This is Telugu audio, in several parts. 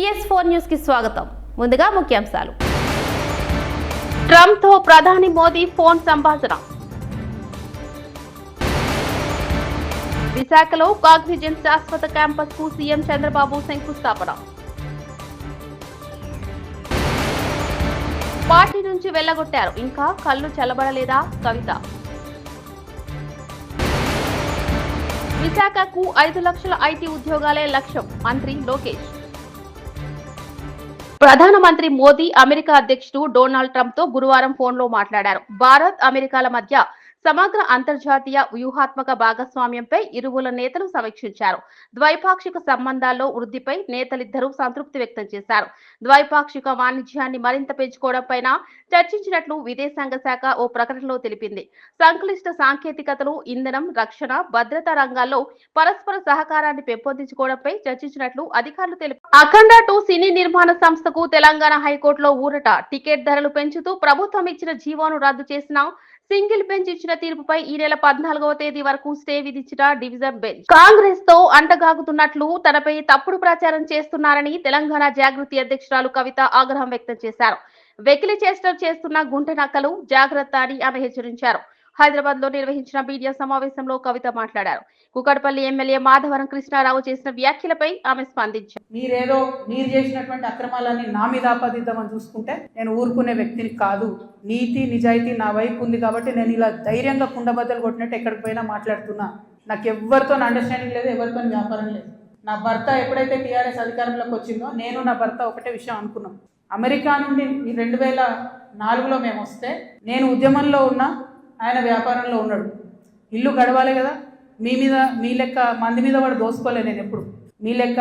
PS4 న్యూస్ కి స్వాగతం. ముందుగా ముఖ్యాంశాలు. ట్రంప్ తో ప్రధాని మోదీ ఫోన్ సంభాషణ. విశాఖలో కాగ్నిజెంట్ శాశ్వత క్యాంపస్ కు సీఎం చంద్రబాబు శంకుస్థాపన. పార్టీ నుంచి వెళ్లగొట్టారు, ఇంకా కళ్ళు చల్లబడలేదా కవిత. విశాఖకు 5 లక్షల ఐటీ ఉద్యోగాలే లక్ష్యం, మంత్రి లోకేష్. ప్రధానమంత్రి మోదీ అమెరికా అధ్యక్షుడు డొనాల్డ్ ట్రంప్ తో గురువారం ఫోన్లో మాట్లాడారు. భారత్ అమెరికాల మధ్య సమగ్ర అంతర్జాతీయ వ్యూహాత్మక భాగస్వామ్యంపై ఇరువుల నేతలు సమీక్షించారు. ద్వైపాక్షిక సంబంధాల్లో వృద్ధిపై నేతలిద్దరూ సంతృప్తి వ్యక్తం చేశారు. ద్వైపాక్షిక వాణిజ్యాన్ని మరింత పెంచుకోవడంపై చర్చించినట్లు విదేశాంగ శాఖ ఓ ప్రకటనలో తెలిపింది. సంక్లిష్ట సాంకేతికతలు, ఇంధనం, రక్షణ, భద్రతా రంగాల్లో పరస్పర సహకారాన్ని పెంపొందించుకోవడంపై చర్చించినట్లు అధికారులు తెలిపారు. అఖండ 2 సినీ నిర్మాణ సంస్థకు తెలంగాణ హైకోర్టులో ఊరట. టికెట్ ధరలు పెంచుతూ ప్రభుత్వం ఇచ్చిన జీవోను రద్దు చేసిన సింగిల్ బెంచ్ ఇచ్చిన తీర్పుపై ఈ నెల 14వ తేదీ వరకు స్టే విధించిన డివిజన్ బెంచ్ కాంగ్రెస్ తో అంటగాగుతున్నట్లు తనపై తప్పుడు ప్రచారం చేస్తున్నారని తెలంగాణ జాగృతి అధ్యక్షురాలు కవిత ఆగ్రహం వ్యక్తం చేశారు. వెకిలి చేష్టలు చేస్తున్న గుంటె నక్కలు జాగ్రత్త అని ఆమె హెచ్చరించారు. హైదరాబాద్ లో నిర్వహించిన మీడియా సమావేశంలో కవిత మాట్లాడారు. కుకట్పల్లి ఎమ్మెల్యే మాధవరం కృష్ణారావు చేసిన వ్యాఖ్యలపై ఆమె స్పందించారు. మీరు చేసినటువంటి అక్రమాలన్నీ నా మీద ఆపాదిద్దామని చూసుకుంటే నేను ఊరుకునే వ్యక్తిని కాదు. నీతి నిజాయితీ నా వైపు ఉంది కాబట్టి నేను ఇలా ధైర్యంగా కుండబద్దలు కొట్టినట్టు ఎక్కడికి పోయినా మాట్లాడుతున్నా. నాకు ఎవరితో అండర్స్టాండింగ్ లేదు, ఎవరితో వ్యాపారం లేదు. నా భర్త ఎప్పుడైతే టీఆర్ఎస్ అధికారంలోకి వచ్చిందో నేను నా భర్త ఒకటే విషయం అనుకున్నాం. అమెరికా నుండి 2004లో మేము వస్తే నేను ఉద్యమంలో ఉన్నా, ఆయన వ్యాపారంలో ఉన్నాడు. ఇల్లు గడవాలి కదా. మీ లెక్క మంది మీద వాడు దోసుకోలే. నేను ఎప్పుడు మీ లెక్క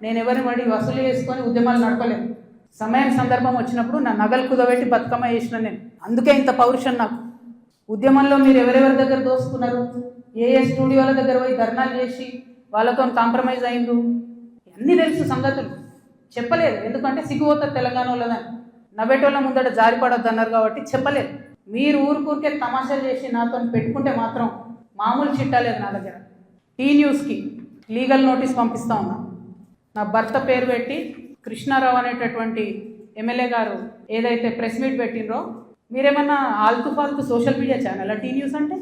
నేను ఎవరిని వాడి వసూలు చేసుకొని ఉద్యమాలు నడపలేను. సమయం సందర్భం వచ్చినప్పుడు నా నగలు కుదబెట్టి బతుకమ్మ చేసిన నేను. అందుకే ఇంత పౌరుషం నాకు. ఉద్యమంలో మీరు ఎవరెవరి దగ్గర దోసుకున్నారు, ఏ స్టూడియోల దగ్గర పోయి ధర్నాలు చేసి వాళ్ళతో కాంప్రమైజ్ అయిండ్రు, అన్నీ తెలుసు సంగతులు. చెప్పలేదు, ఎందుకంటే సిగ్గుపోతుంది తెలంగాణ వాళ్ళదని. నవ్వేటోళ్ళ ముందట జారిపడొద్దు అన్నారు కాబట్టి చెప్పలేదు. మీరు ఊరికే తమాషాలు చేసి నాతో పెట్టుకుంటే మాత్రం మామూలు చిట్టా లేదు నా దగ్గర. టీ న్యూస్కి లీగల్ నోటీస్ పంపిస్తా ఉన్నా. నా భర్త పేరు పెట్టి కృష్ణారావు అనేటటువంటి ఎమ్మెల్యే గారు ఏదైతే ప్రెస్ మీట్ పెట్టినరో, మీరేమన్నా ఆల్తు ఫాల్తు social media channel T news అంటే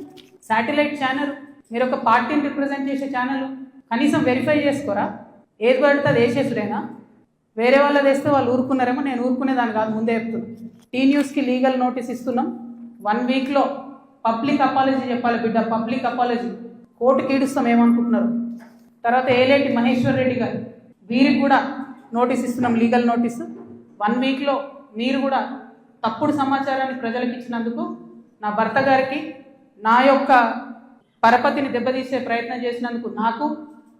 శాటిలైట్ ఛానల్, మీరు ఒక పార్టీని రిప్రజెంట్ చేసే ఛానల్, కనీసం వెరిఫై చేసుకోరా? ఏది పడితే అది వేసేసుడేనా? వేరే వాళ్ళది వేస్తే వాళ్ళు ఊరుకున్నారేమో, నేను ఊరుకునేదాన్ని కాదు, ముందే చెప్తున్నాను. టీ న్యూస్కి లీగల్ నోటీస్ ఇస్తున్నాం. 1 వీక్లో పబ్లిక్ అపాలజీ చెప్పాలి బిడ్డ, పబ్లిక్ అపాలజీ. కోర్టుకి ఈడుస్తాం ఏమనుకుంటున్నారు. తర్వాత ఏలేటి మహేశ్వర్ రెడ్డి గారు, వీరికి కూడా నోటీస్ ఇస్తున్నాం, లీగల్ నోటీసు. 1 వీక్లో మీరు కూడా తప్పుడు సమాచారాన్ని ప్రజలకు ఇచ్చినందుకు నా భర్త గారికి, నా యొక్క పరపతిని దెబ్బతీసే ప్రయత్నం చేసినందుకు నాకు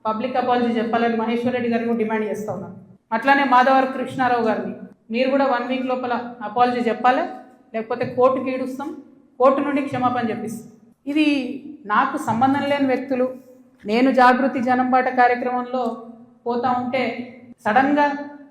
పబ్లిక్ అపాలజీ చెప్పాలని మహేశ్వర్ రెడ్డి గారిని డిమాండ్ చేస్తా ఉన్నాను. అట్లానే మాధవరం కృష్ణారావు గారిని మీరు కూడా 1 వీక్ లోపల అపాలజీ చెప్పాలి, లేకపోతే కోర్టుకి ఈడుస్తాం, కోర్టు నుండి క్షమాపణ చెప్పిస్తాం. ఇది నాకు సంబంధం లేని వ్యక్తులు. నేను జాగృతి జనంబాట కార్యక్రమంలో పోతా ఉంటే సడన్గా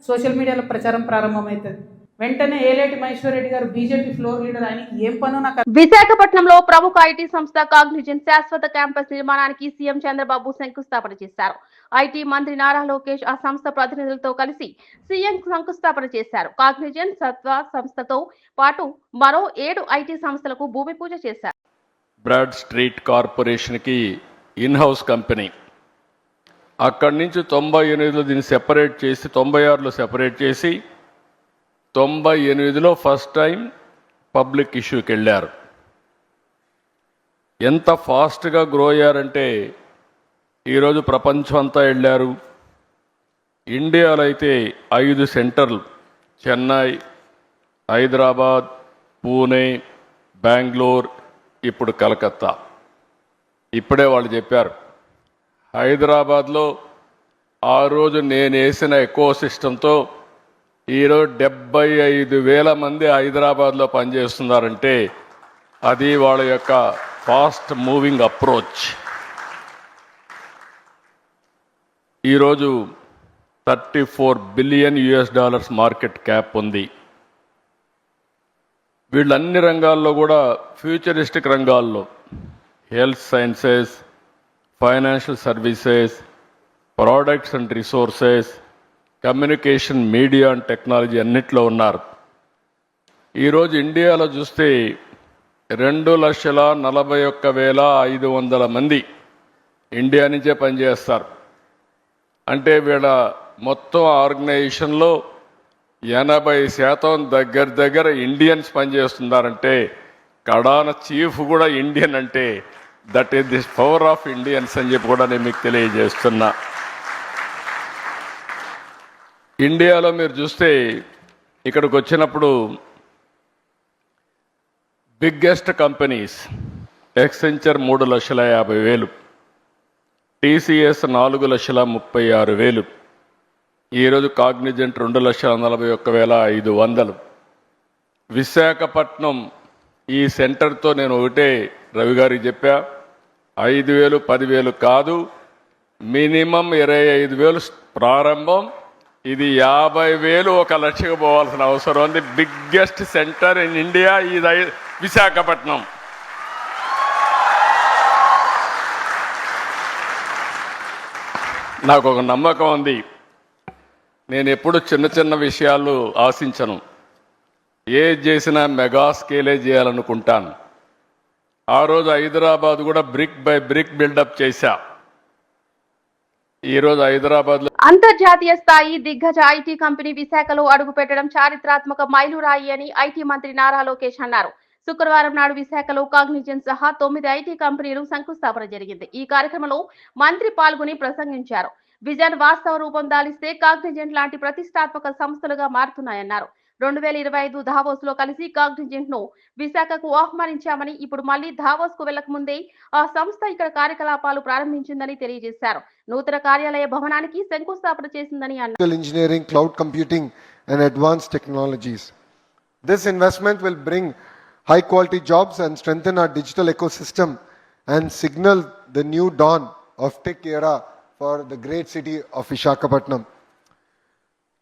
సోషల్ మీడియాలో ప్రచారం ప్రారంభమవుతుంది. వెంటనే ఏలేటి మహేశ్వర్ రెడ్డి గారు బీజేపీ ఫ్లోర్ లీడర్, ఆయనకి ఏం పనో నాకు. విశాఖపట్నంలో ప్రముఖ ఐటీ సంస్థ కాగ్నిజెంట్ శాశ్వత క్యాంపస్ నిర్మాణానికి సీఎం చంద్రబాబు శంకుస్థాపన చేశారు. ఐటీ మంత్రి నారా లోకేష్ ఆ సంస్థ ప్రతినిధులతో కలిసి సీఎం శంకుస్థాపన చేశారు. కాగ్నిజెంట్ సత్వ సంస్థతో పాటు మరో 7 ఐటీ సంస్థలకు భూమి పూజ చేశారు. బ్రాడ్ స్ట్రీట్ కార్పొరేషన్కి ఇన్హౌస్ కంపెనీ. అక్కడి నుంచి 98లో దీన్ని సెపరేట్ చేసి 96లో సెపరేట్ చేసి 98లో ఫస్ట్ టైం పబ్లిక్ ఇష్యూకి వెళ్ళారు. ఎంత ఫాస్ట్గా గ్రో అయ్యారంటే ఈరోజు ప్రపంచం అంతా వెళ్ళారు. ఇండియాలో అయితే 5 సెంటర్లు, చెన్నై, హైదరాబాద్, పూణే, బెంగళూరు, ఇప్పుడు కలకత్తా. ఇప్పుడే వాళ్ళు చెప్పారు, హైదరాబాద్లో ఆ రోజు నేను వేసిన ఎకో సిస్టంతో ఈరోజు 75,000 మంది హైదరాబాద్లో పనిచేస్తున్నారంటే అది వాళ్ళ యొక్క ఫాస్ట్ మూవింగ్ అప్రోచ్. ఈరోజు $34 బిలియన్ మార్కెట్ క్యాప్ ఉంది. వీళ్ళు అన్ని రంగాల్లో కూడా ఫ్యూచరిస్టిక్ రంగాల్లో health sciences, financial services, products and resources, communication, media and technology అన్నిట్లో ఉన్నారు. ఈరోజు ఇండియాలో చూస్తే 2,41,500 మంది ఇండియా నుంచే పనిచేస్తారు. అంటే వీళ్ళ మొత్తం ఆర్గనైజేషన్లో 80% దగ్గర ఇండియన్స్ పనిచేస్తున్నారంటే కడాన చీఫ్ కూడా ఇండియన్ అంటే that is the power of Indians అని చెప్పి కూడా నేను మీకు తెలియజేస్తున్నా. ఇండియాలో మీరు చూస్తే ఇక్కడికి వచ్చినప్పుడు బిగ్గెస్ట్ కంపెనీస్ ఎక్సెంచర్ 3,50,000, టీసీఎస్ 4,36,000, ఈరోజు కాగ్నిజెంట్ 2,41,500. విశాఖపట్నం ఈ సెంటర్తో నేను ఒకటే రవి గారికి చెప్పా, 5,000 10,000 కాదు, మినిమం 25,000 ప్రారంభం, ఇది 50,000 1,00,000 పోవాల్సిన అవసరం ఉంది. బిగ్గెస్ట్ సెంటర్ ఇన్ ఇండియా ఇది విశాఖపట్నం. నాకు ఒక నమ్మకం ఉంది. నేను ఎప్పుడు చిన్న విషయాలు ఆశించను, ఏది చేసినా మెగా స్కేలే చేయాలనుకుంటాను. ఆ రోజు హైదరాబాద్ కూడా బ్రిక్ బై బ్రిక్ బిల్డప్ చేశా. ఈరోజు హైదరాబాద్ లో అంతర్జాతీయ స్థాయి దిగ్గజ ఐటీ కంపెనీ విశాఖలో అడుగుపెట్టడం చారిత్రాత్మక మైలురాయి అని ఐటీ మంత్రి నారా లోకేష్ అన్నారు. శుక్రవారం నాడు విశాఖలో కాగ్నిజెంట్ సహా 9 ఐటీ కంపెనీలు శంకుస్థాపన జరిగింది. ఈ కార్యక్రమంలో మంత్రి పాల్గొని ప్రసంగించారు. విజన్ వాస్తవ రూపం దాలిస్తే కాగ్నిజెంట్ లాంటి ప్రతిష్టాత్మక సంస్థలుగా మారుతున్నాయన్నారు. 2025 దావోస్ లో కలిసి కాగ్నిజెంట్ ను విశాఖకు ఆహ్వానించామని, ఇప్పుడు మళ్లీ దావోస్ కు వెళ్లక ముందే ఆ సంస్థ ఇక్కడ కార్యకలాపాలు ప్రారంభించిందని తెలియజేశారు. నూతన కార్యాలయ భవనానికి శంకుస్థాపన చేసిందని అన్నారు. Engineering, cloud computing and advanced technologies. This investment will bring high quality jobs and strengthen our digital ecosystem and signal the new dawn of tech era for the great city of Visakhapatnam.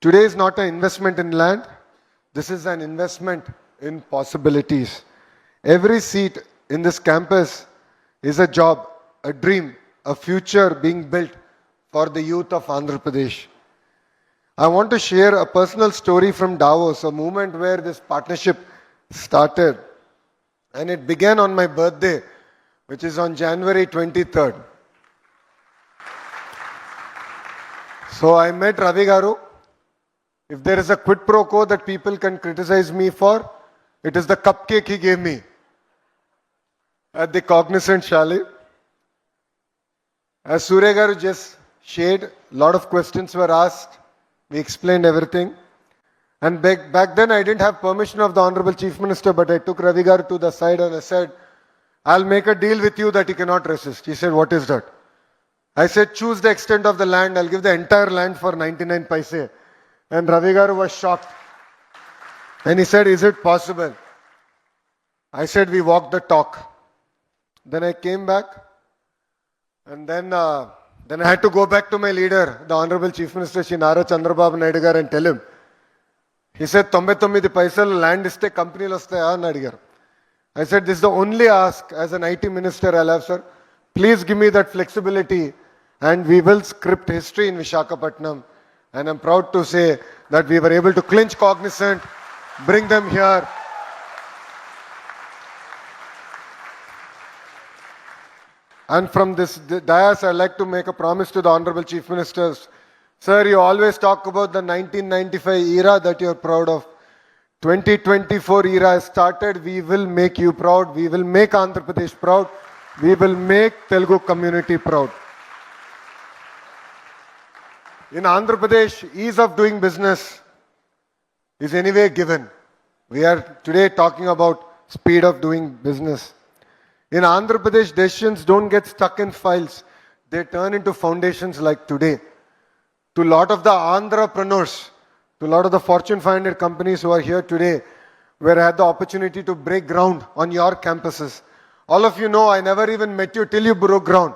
Today is not an investment in land, this is an investment in possibilities. Every seat in this campus is a job, a dream, a future being built for the youth of Andhra Pradesh. I want to share a personal story from Davos, a moment where this partnership started. And it began on my birthday, which is on January 23rd. So I met Ravi Garu. If there is a quid pro quo that people can criticize me for, it is the cupcake he gave me at the Cognizant Chalet. As Surya Garu just shared, a lot of questions were asked. We explained everything. And back then I didn't have permission of the Honorable Chief Minister, but I took Ravi Garu to the side and I said, I'll make a deal with you that he cannot resist. He said, what is that? I said, choose the extent of the land. I'll give the entire land for 99 paise. And Ravi Garu was shocked. And he said, is it possible? I said, we walked the talk. Then I came back. And then I had to go back to my leader, the Honorable Chief Minister, Shri Nara Chandrababu Naidu garu, and tell him. He said, 99 paisal land iste company lostaya ani adigaru. I said, this is the only ask as an IT minister I'll have, sir. Please give me that flexibility and we will script history in Visakhapatnam. And I'm proud to say that we were able to clinch Cognizant, bring them here. And from this dais, I'd like to make a promise to the Honorable Chief Ministers. Sir, you always talk about the 1995 era that you're proud of. 2024 era has started. We will make you proud. We will make Andhra Pradesh proud. We will make Telugu community proud. In Andhra Pradesh, ease of doing business is anyway given. We are today talking about speed of doing business. In Andhra Pradesh, decisions don't get stuck in files. They turn into foundations like today. To a lot of the entrepreneurs, to a lot of the Fortune 500 companies who are here today, where I had the opportunity to break ground on your campuses. All of you know, I never even met you till you broke ground.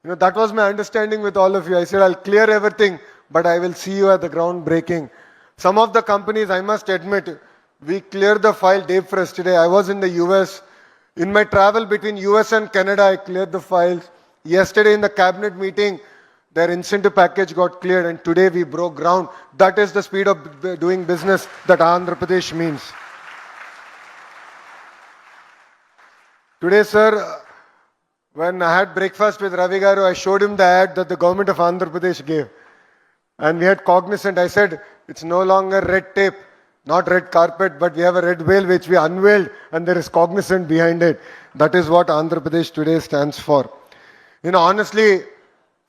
You know, that was my understanding with all of you. I said, I'll clear everything, but I will see you at the ground breaking. Some of the companies, I must admit, we cleared the file day first today. I was in the US. In my travel between US and Canada, I cleared the files. Yesterday in the cabinet meeting, their incentive package got cleared, and today we broke ground. That is the speed of doing business that Andhra Pradesh means. Today, sir, when I had breakfast with Ravi Garu, I showed him the ad that the government of Andhra Pradesh gave. And we had cognizant. I said, it's no longer red tape, not red carpet, but we have a red veil which we unveiled, and there is cognizant behind it. That is what Andhra Pradesh today stands for. You know, honestly,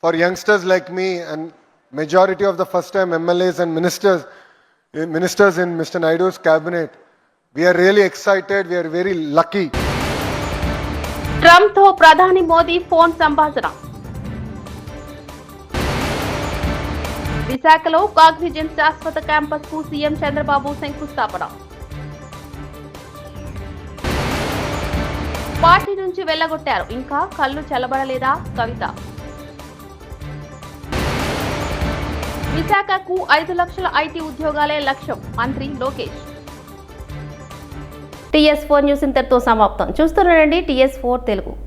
for youngsters like me and majority of the first-time MLAs and ministers in Mr. Naidu's cabinet, we are really excited. We are very lucky. Trump తో ప్రధాని మోదీ ఫోన్ సంభాషణ. విశాఖలో కాగ్నిజెంట్ శాశ్వత క్యాంపస్ కు సీఎం చంద్రబాబు శంకుస్థాపన. పార్టీ నుంచి వెళ్లగొట్టారు, ఇంకా కళ్ళు చల్లబడలేదా కవిత. విశాఖకు 5 లక్షల ఐటీ ఉద్యోగాలే లక్ష్యం, మంత్రి లోకేష్. TS4 న్యూస్ ఇంతటితో సమాప్తం. చూస్తూనండి TS4 తెలుగు.